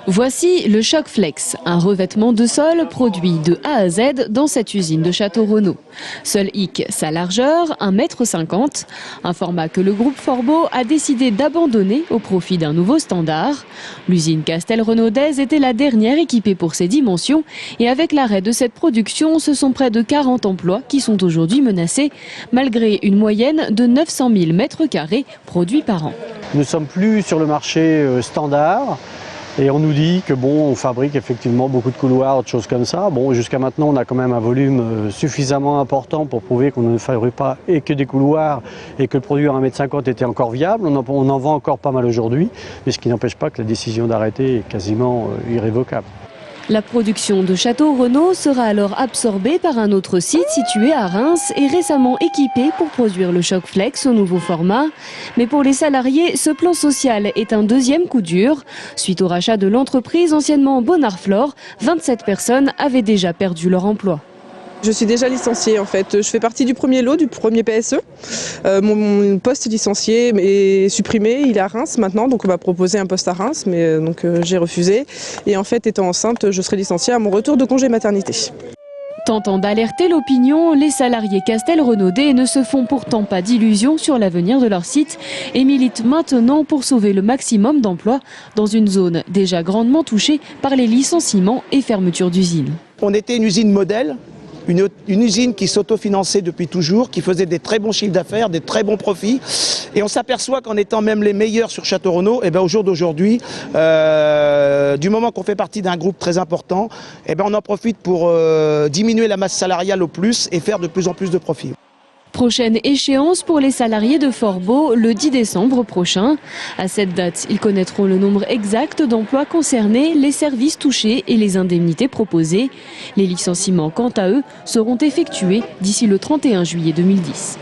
Voici le Choc-Flex, un revêtement de sol produit de A à Z dans cette usine de Château-Renaud. Seul hic, sa largeur, 1,50 m, un format que le groupe Forbo a décidé d'abandonner au profit d'un nouveau standard. L'usine Castel-Renaudaise était la dernière équipée pour ces dimensions et avec l'arrêt de cette production, ce sont près de 40 emplois qui sont aujourd'hui menacés, malgré une moyenne de 900 000 m² produits par an. Nous ne sommes plus sur le marché standard. Et on nous dit que bon, on fabrique effectivement beaucoup de couloirs, de choses comme ça. Bon, jusqu'à maintenant, on a quand même un volume suffisamment important pour prouver qu'on ne fabrique pas et que des couloirs et que le produit à 1,50 m était encore viable. On en vend encore pas mal aujourd'hui, mais ce qui n'empêche pas que la décision d'arrêter est quasiment irrévocable. La production de Château-Renaud sera alors absorbée par un autre site situé à Reims et récemment équipé pour produire le Choc-Flex au nouveau format. Mais pour les salariés, ce plan social est un deuxième coup dur. Suite au rachat de l'entreprise anciennement Bonarflore, 27 personnes avaient déjà perdu leur emploi. Je suis déjà licenciée en fait. Je fais partie du premier lot, du premier PSE. Mon poste licencié est supprimé, il est à Reims maintenant, donc on m'a proposé un poste à Reims, mais j'ai refusé. Et en fait, étant enceinte, je serai licenciée à mon retour de congé maternité. Tentant d'alerter l'opinion, les salariés castel-renaudais ne se font pourtant pas d'illusions sur l'avenir de leur site et militent maintenant pour sauver le maximum d'emplois dans une zone déjà grandement touchée par les licenciements et fermetures d'usines. On était une usine modèle. Une usine qui s'autofinançait depuis toujours, qui faisait des très bons chiffres d'affaires, des très bons profits. Et on s'aperçoit qu'en étant même les meilleurs sur Château-Renaud, au jour d'aujourd'hui, du moment qu'on fait partie d'un groupe très important, on en profite pour diminuer la masse salariale au plus et faire de plus en plus de profits. Prochaine échéance pour les salariés de Forbo, le 10 décembre prochain. À cette date, ils connaîtront le nombre exact d'emplois concernés, les services touchés et les indemnités proposées. Les licenciements, quant à eux, seront effectués d'ici le 31 juillet 2010.